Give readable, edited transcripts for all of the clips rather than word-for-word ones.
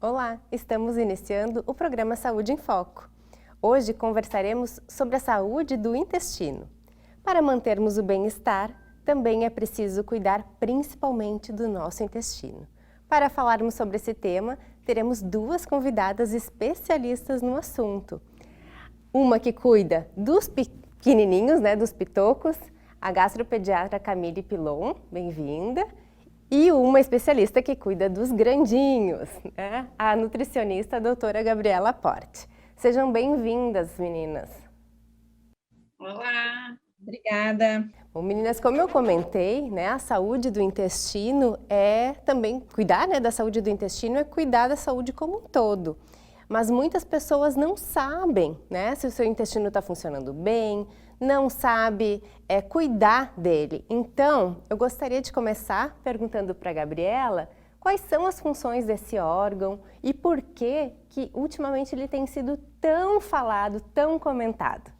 Olá, estamos iniciando o programa Saúde em Foco. Hoje conversaremos sobre a saúde do intestino. Para mantermos o bem-estar, também é preciso cuidar principalmente do nosso intestino. Para falarmos sobre esse tema, teremos duas convidadas especialistas no assunto. Uma que cuida dos pequenininhos, dos pitocos, a gastropediatra Camille Pilon, bem-vinda. E uma especialista que cuida dos grandinhos, a nutricionista a doutora Gabriela Porte. Sejam bem-vindas, meninas. Olá, obrigada. Bom, meninas, como eu comentei, a saúde do intestino é também cuidar da saúde do intestino é cuidar da saúde como um todo. Mas muitas pessoas não sabem, se o seu intestino está funcionando bem, não sabe cuidar dele. Então, eu gostaria de começar perguntando para a Gabriela quais são as funções desse órgão e por que ultimamente ele tem sido tão falado, tão comentado.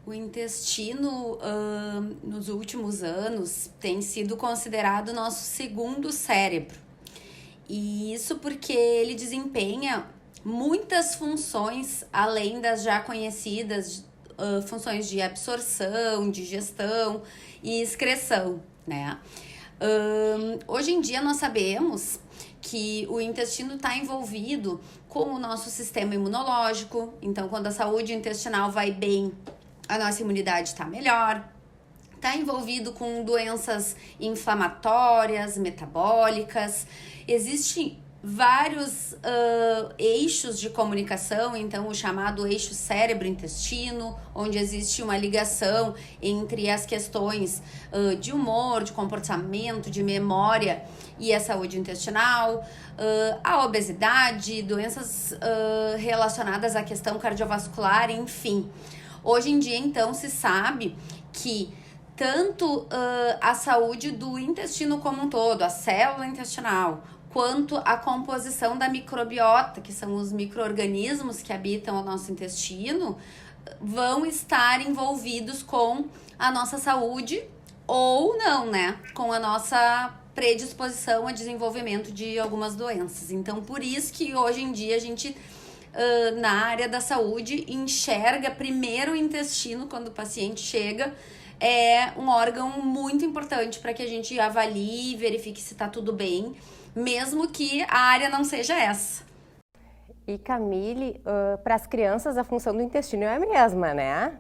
O intestino, nos últimos anos, tem sido considerado nosso segundo cérebro. E isso porque ele desempenha muitas funções, além das já conhecidas funções de absorção, digestão e excreção, né? Hoje em dia nós sabemos que o intestino está envolvido com o nosso sistema imunológico. Então, quando a saúde intestinal vai bem, a nossa imunidade está melhor. Está envolvido com doenças inflamatórias, metabólicas. Existem vários eixos de comunicação, então o chamado eixo cérebro-intestino, onde existe uma ligação entre as questões de humor, de comportamento, de memória e a saúde intestinal, a obesidade, doenças relacionadas à questão cardiovascular, enfim. Hoje em dia, então, se sabe que tanto a saúde do intestino como um todo, a célula intestinal, quanto a composição da microbiota, que são os micro-organismos que habitam o nosso intestino, vão estar envolvidos com a nossa saúde ou não, com a nossa predisposição a desenvolvimento de algumas doenças. Então, por isso que hoje em dia a gente, na área da saúde, enxerga primeiro o intestino quando o paciente chega. É um órgão muito importante para que a gente avalie e verifique se está tudo bem, mesmo que a área não seja essa. E Camille, para as crianças a função do intestino é a mesma, né?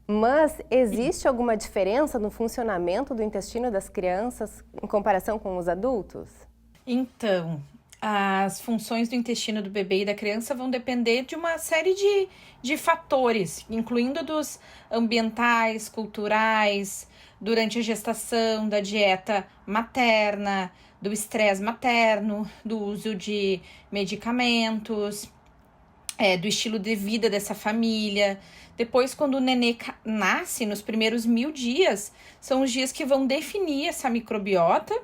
Mas existe alguma diferença no funcionamento do intestino das crianças em comparação com os adultos? Então, as funções do intestino do bebê e da criança vão depender de uma série de fatores, incluindo dos ambientais, culturais, durante a gestação, da dieta materna, do estresse materno, do uso de medicamentos, do estilo de vida dessa família. Depois, quando o nenê nasce, nos primeiros 1000 dias, são os dias que vão definir essa microbiota.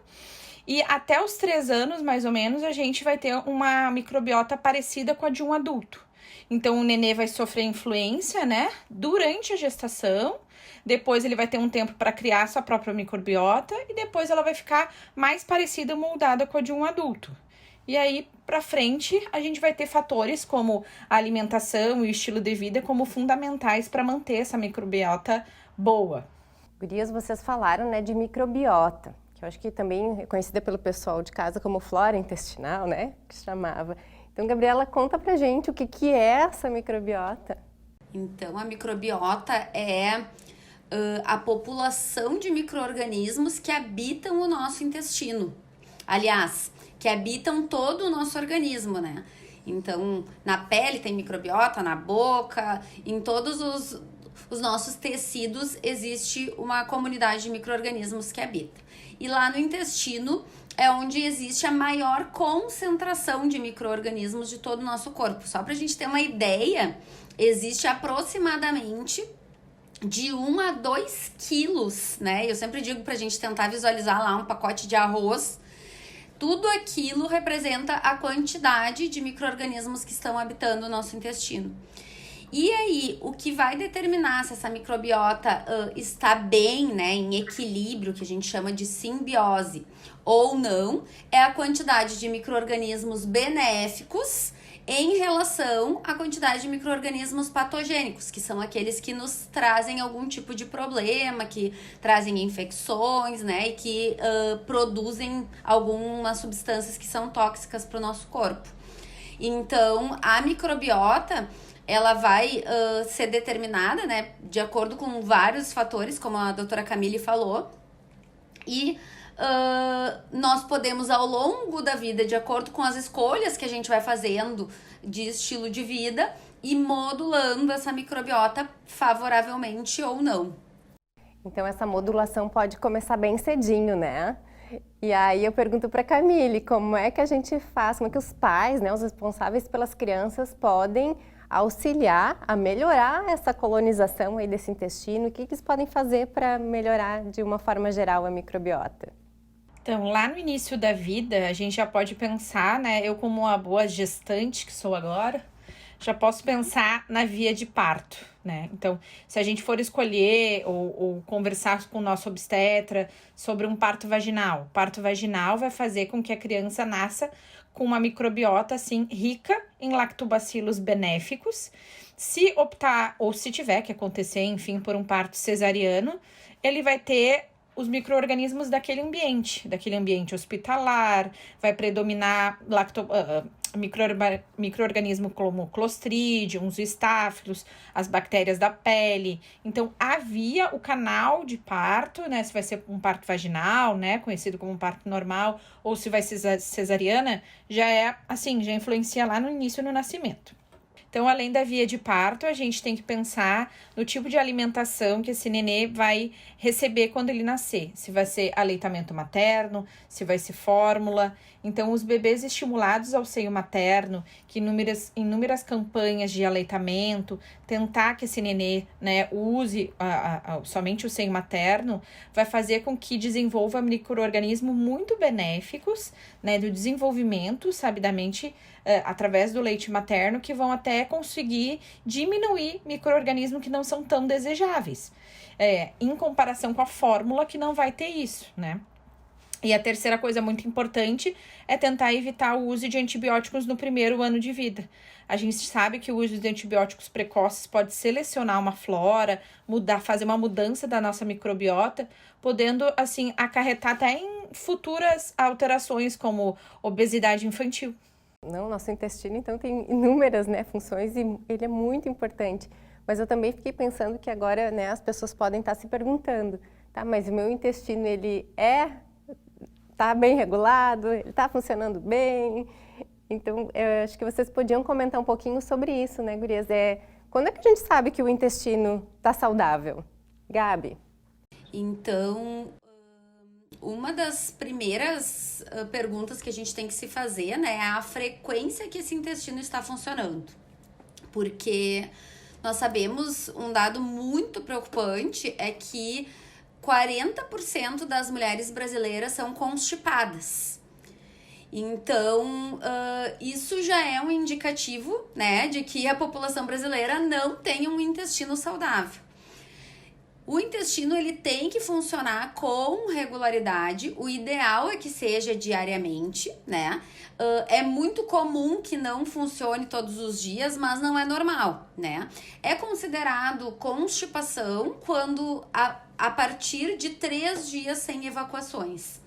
E até os 3 anos, mais ou menos, a gente vai ter uma microbiota parecida com a de um adulto. Então, o nenê vai sofrer influência, durante a gestação. Depois ele vai ter um tempo para criar sua própria microbiota e depois ela vai ficar mais parecida, moldada com a de um adulto. E aí, para frente, a gente vai ter fatores como a alimentação e o estilo de vida como fundamentais para manter essa microbiota boa. Gurias, vocês falaram, de microbiota, que eu acho que também é conhecida pelo pessoal de casa como flora intestinal, que chamava. Então, Gabriela, conta pra gente o que é essa microbiota. Então, a microbiota é a população de micro-organismos que habitam o nosso intestino. Aliás, que habitam todo o nosso organismo, Então, na pele tem microbiota, na boca, em todos os nossos tecidos existe uma comunidade de micro-organismos que habita. E lá no intestino é onde existe a maior concentração de micro-organismos de todo o nosso corpo. Só para a gente ter uma ideia, existe aproximadamente de 1 a 2 quilos, Eu sempre digo pra gente tentar visualizar lá um pacote de arroz. Tudo aquilo representa a quantidade de micro-organismos que estão habitando o nosso intestino. E aí, o que vai determinar se essa microbiota está bem, né, em equilíbrio, que a gente chama de simbiose, ou não, é a quantidade de micro-organismos benéficos em relação à quantidade de micro-organismos patogênicos, que são aqueles que nos trazem algum tipo de problema, que trazem infecções, né, e que produzem algumas substâncias que são tóxicas para o nosso corpo. Então, a microbiota, ela vai ser determinada, né, de acordo com vários fatores, como a doutora Camille falou, e nós podemos, ao longo da vida, de acordo com as escolhas que a gente vai fazendo de estilo de vida, ir modulando essa microbiota favoravelmente ou não. Então, essa modulação pode começar bem cedinho, né? E aí eu pergunto para Camille, como é que a gente faz, como é que os pais, né, os responsáveis pelas crianças podem auxiliar a melhorar essa colonização aí desse intestino? O que eles podem fazer para melhorar de uma forma geral a microbiota? Então, lá no início da vida, a gente já pode pensar, né? Eu, como uma boa gestante que sou agora, já posso pensar na via de parto, né? Então, se a gente for escolher ou conversar com o nosso obstetra sobre um parto vaginal, o parto vaginal vai fazer com que a criança nasça com uma microbiota, assim, rica em lactobacilos benéficos. Se optar, ou se tiver que acontecer, enfim, por um parto cesariano, ele vai ter os micro-organismos daquele ambiente hospitalar, vai predominar micro-organismo como Clostridium, os estáfilos, as bactérias da pele. Então, o canal de parto, né, se vai ser um parto vaginal, né, conhecido como um parto normal, ou se vai ser cesariana, já influencia lá no início, no nascimento. Então, além da via de parto, a gente tem que pensar no tipo de alimentação que esse nenê vai receber quando ele nascer. Se vai ser aleitamento materno, se vai ser fórmula. Então, os bebês estimulados ao seio materno, que inúmeras campanhas de aleitamento, tentar que esse nenê, né, use somente o seio materno, vai fazer com que desenvolva micro-organismos muito benéficos, né, do desenvolvimento, sabidamente, através do leite materno, que vão até conseguir diminuir micro-organismos que não são tão desejáveis, em comparação com a fórmula, que não vai ter isso, né? E a terceira coisa muito importante é tentar evitar o uso de antibióticos no primeiro ano de vida. A gente sabe que o uso de antibióticos precoces pode selecionar uma flora, fazer uma mudança da nossa microbiota, podendo, assim, acarretar até em futuras alterações, como obesidade infantil. Nosso intestino, então, tem inúmeras, né, funções e ele é muito importante. Mas eu também fiquei pensando que agora, né, as pessoas podem estar se perguntando, tá, mas o meu intestino, ele está bem regulado, ele está funcionando bem? Então, eu acho que vocês podiam comentar um pouquinho sobre isso, né, gurias? Quando é que a gente sabe que o intestino está saudável? Gabi? Então, uma das primeiras perguntas que a gente tem que se fazer, né, é a frequência que esse intestino está funcionando. Porque nós sabemos, um dado muito preocupante é que 40% das mulheres brasileiras são constipadas. Então, isso já é um indicativo, né, de que a população brasileira não tem um intestino saudável. O intestino, ele tem que funcionar com regularidade, o ideal é que seja diariamente, né? É muito comum que não funcione todos os dias, mas não é normal, né? É considerado constipação quando a partir de 3 dias sem evacuações.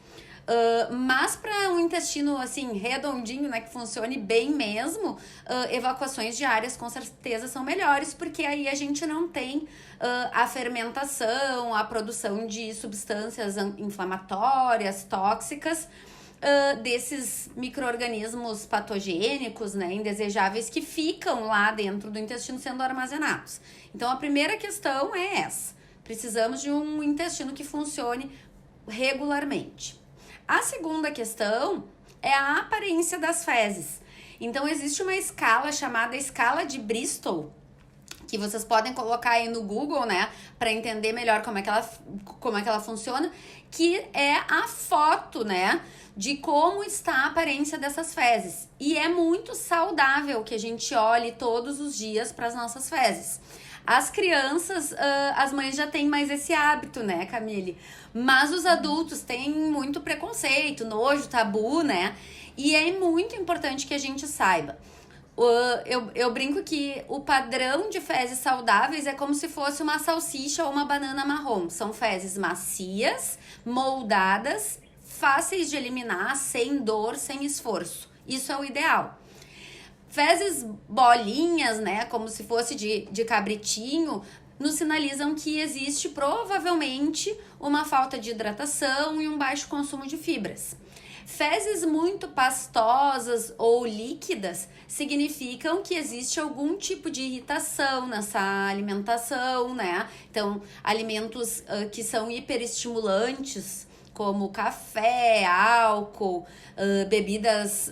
Mas para um intestino assim redondinho, né, que funcione bem mesmo, evacuações diárias com certeza são melhores, porque aí a gente não tem a fermentação, a produção de substâncias inflamatórias, tóxicas, desses micro-organismos patogênicos, né, indesejáveis, que ficam lá dentro do intestino sendo armazenados. Então a primeira questão é essa: precisamos de um intestino que funcione regularmente. A segunda questão é a aparência das fezes. Então, existe uma escala chamada escala de Bristol, que vocês podem colocar aí no Google, né, para entender melhor como é que ela funciona, que é a foto, né, de como está a aparência dessas fezes. E é muito saudável que a gente olhe todos os dias para as nossas fezes. As crianças, as mães já têm mais esse hábito, né, Camille? Mas os adultos têm muito preconceito, nojo, tabu, né? E é muito importante que a gente saiba. Eu brinco que o padrão de fezes saudáveis é como se fosse uma salsicha ou uma banana marrom. São fezes macias, moldadas, fáceis de eliminar, sem dor, sem esforço. Isso é o ideal. Fezes bolinhas, né, como se fosse de cabritinho, nos sinalizam que existe provavelmente uma falta de hidratação e um baixo consumo de fibras. Fezes muito pastosas ou líquidas significam que existe algum tipo de irritação nessa alimentação, né? Então, alimentos que são hiperestimulantes, como café, álcool, bebidas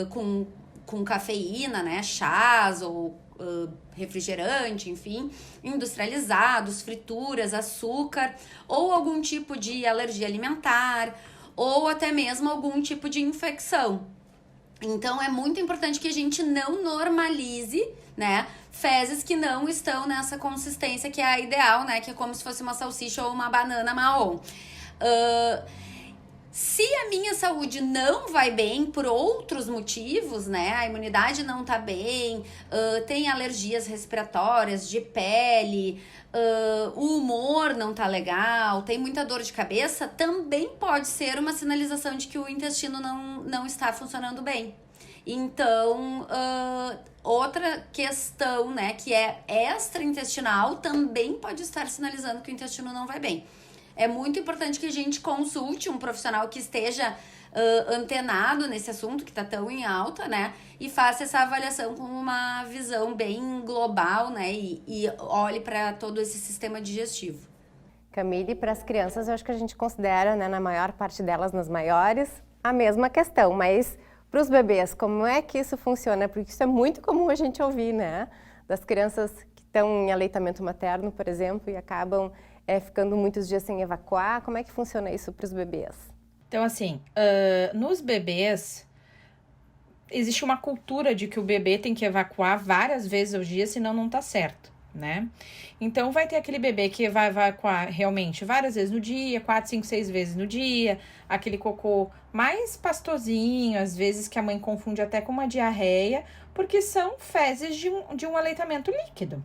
com cafeína, né? Chás ou refrigerante, enfim, industrializados, frituras, açúcar, ou algum tipo de alergia alimentar, ou até mesmo algum tipo de infecção. Então, é muito importante que a gente não normalize, né, fezes que não estão nessa consistência que é a ideal, né, que é como se fosse uma salsicha ou uma banana marrom. Se a minha saúde não vai bem por outros motivos, né? A imunidade não tá bem, tem alergias respiratórias, de pele, o humor não tá legal, tem muita dor de cabeça, também pode ser uma sinalização de que o intestino não está funcionando bem. Então, outra questão, né, que é extraintestinal, também pode estar sinalizando que o intestino não vai bem. É muito importante que a gente consulte um profissional que esteja antenado nesse assunto, que está tão em alta, né? E faça essa avaliação com uma visão bem global, né? E olhe para todo esse sistema digestivo. Camille, para as crianças, eu acho que a gente considera, né, na maior parte delas, nas maiores, a mesma questão. Mas para os bebês, como é que isso funciona? Porque isso é muito comum a gente ouvir, né? Das crianças que estão em aleitamento materno, por exemplo, e acabam ficando muitos dias sem evacuar. Como é que funciona isso para os bebês? Então, assim, nos bebês, existe uma cultura de que o bebê tem que evacuar várias vezes ao dia, senão não tá certo, né? Então, vai ter aquele bebê que vai evacuar realmente várias vezes no dia, 4, 5, 6 vezes no dia, aquele cocô mais pastosinho, às vezes que a mãe confunde até com uma diarreia, porque são fezes de um aleitamento líquido.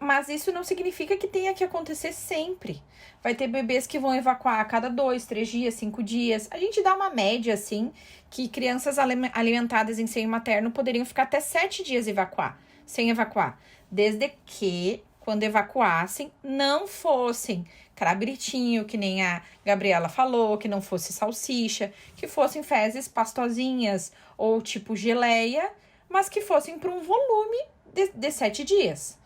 Mas isso não significa que tenha que acontecer sempre. Vai ter bebês que vão evacuar a cada 2, 3 dias, 5 dias. A gente dá uma média, assim, que crianças alimentadas em seio materno poderiam ficar até 7 dias sem evacuar. Desde que, quando evacuassem, não fossem cabritinho, que nem a Gabriela falou, que não fosse salsicha, que fossem fezes pastosinhas ou tipo geleia, mas que fossem para um volume de 7 dias.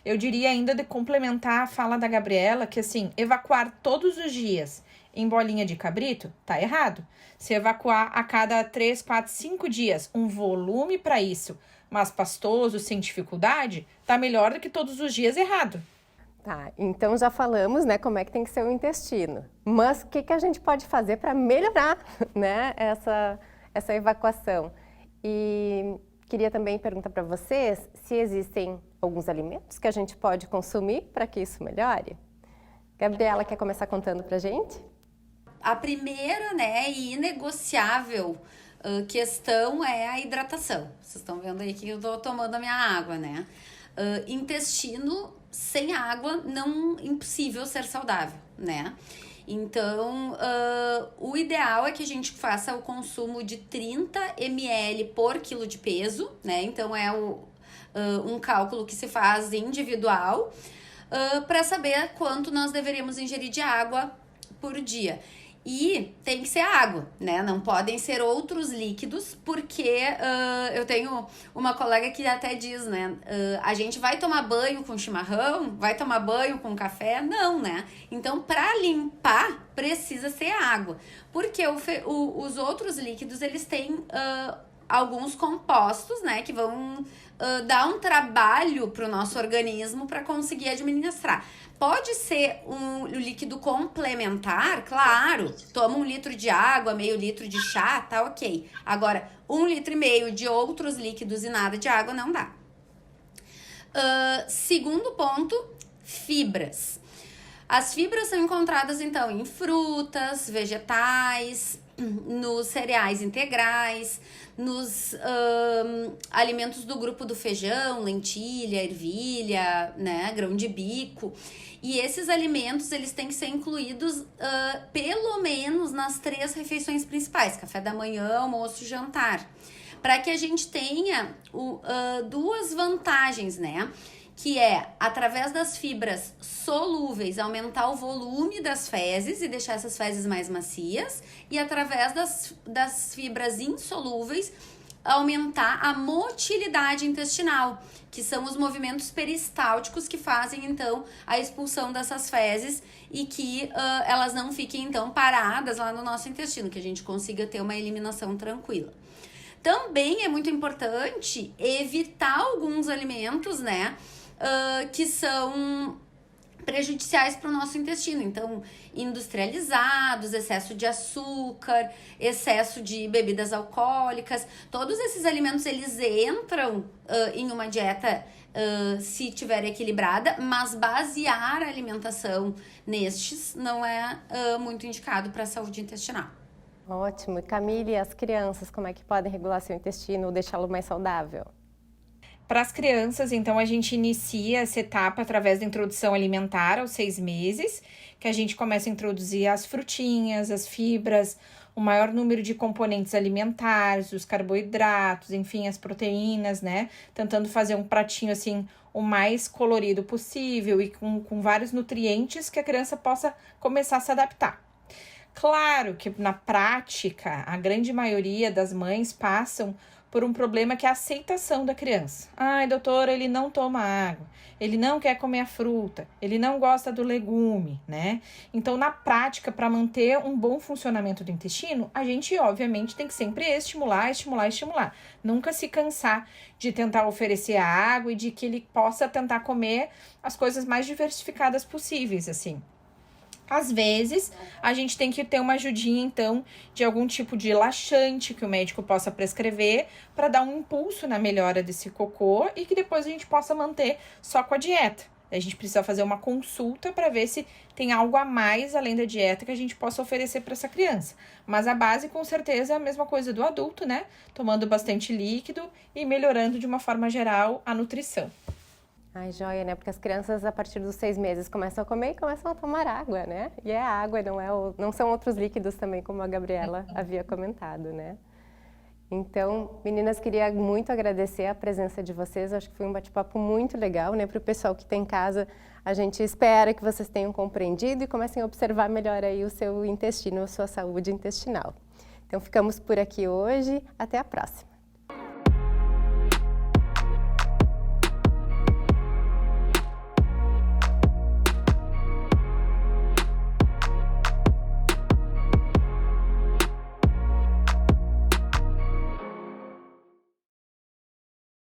Eu diria ainda de complementar a fala da Gabriela, que assim, evacuar todos os dias em bolinha de cabrito, tá errado. Se evacuar a cada 3, 4, 5 dias, um volume para isso, mas pastoso, sem dificuldade, tá melhor do que todos os dias errado. Tá, então já falamos, né, como é que tem que ser o intestino. Mas o que a gente pode fazer para melhorar, né, essa evacuação? E queria também perguntar para vocês se existem alguns alimentos que a gente pode consumir para que isso melhore. Gabriela, quer começar contando para a gente? A primeira, né, e inegociável questão é a hidratação. Vocês estão vendo aí que eu tô tomando a minha água, né? Intestino sem água, impossível ser saudável, né? Então, o ideal é que a gente faça o consumo de 30 ml por quilo de peso, né? Então, é um cálculo que se faz individual para saber quanto nós deveríamos ingerir de água por dia. E tem que ser água, né? Não podem ser outros líquidos, porque eu tenho uma colega que até diz, né? A gente vai tomar banho com chimarrão? Vai tomar banho com café? Não, né? Então, para limpar, precisa ser água. Porque os outros líquidos, eles têm alguns compostos, né, que vão dar um trabalho para o nosso organismo para conseguir administrar. Pode ser um líquido complementar, claro. Toma 1 litro de água, meio litro de chá, tá ok. Agora, 1,5 litro de outros líquidos e nada de água não dá. Segundo ponto, fibras. As fibras são encontradas, então, em frutas, vegetais, nos cereais integrais, nos alimentos do grupo do feijão, lentilha, ervilha, né, grão de bico. E esses alimentos, eles têm que ser incluídos pelo menos nas 3 refeições principais, café da manhã, almoço e jantar, para que a gente tenha 2 vantagens, né? Que é, através das fibras solúveis, aumentar o volume das fezes e deixar essas fezes mais macias, e através das fibras insolúveis, aumentar a motilidade intestinal, que são os movimentos peristálticos que fazem, então, a expulsão dessas fezes e que elas não fiquem, então, paradas lá no nosso intestino, que a gente consiga ter uma eliminação tranquila. Também é muito importante evitar alguns alimentos, né, que são prejudiciais para o nosso intestino. Então, industrializados, excesso de açúcar, excesso de bebidas alcoólicas, todos esses alimentos, eles entram em uma dieta se tiver equilibrada, mas basear a alimentação nestes não é muito indicado para a saúde intestinal. Ótimo. E Camille, as crianças, como é que podem regular seu intestino ou deixá-lo mais saudável? Para as crianças, então, a gente inicia essa etapa através da introdução alimentar aos 6 meses, que a gente começa a introduzir as frutinhas, as fibras, o maior número de componentes alimentares, os carboidratos, enfim, as proteínas, né? Tentando fazer um pratinho, assim, o mais colorido possível e com vários nutrientes que a criança possa começar a se adaptar. Claro que na prática, a grande maioria das mães passam por um problema que é a aceitação da criança. Ai, doutora, ele não toma água, ele não quer comer a fruta, ele não gosta do legume, né? Então, na prática, para manter um bom funcionamento do intestino, a gente, obviamente, tem que sempre estimular. Nunca se cansar de tentar oferecer a água e de que ele possa tentar comer as coisas mais diversificadas possíveis, assim. Às vezes, a gente tem que ter uma ajudinha, então, de algum tipo de laxante que o médico possa prescrever para dar um impulso na melhora desse cocô e que depois a gente possa manter só com a dieta. A gente precisa fazer uma consulta para ver se tem algo a mais além da dieta que a gente possa oferecer para essa criança. Mas a base, com certeza, é a mesma coisa do adulto, né? Tomando bastante líquido e melhorando de uma forma geral a nutrição. Ai, joia, né? Porque as crianças, a partir dos 6 meses, começam a comer e começam a tomar água, né? E é água, não são outros líquidos também, como a Gabriela havia comentado, né? Então, meninas, queria muito agradecer a presença de vocês. Acho que foi um bate-papo muito legal, né? Para o pessoal que está em casa, a gente espera que vocês tenham compreendido e comecem a observar melhor aí o seu intestino, a sua saúde intestinal. Então, ficamos por aqui hoje. Até a próxima.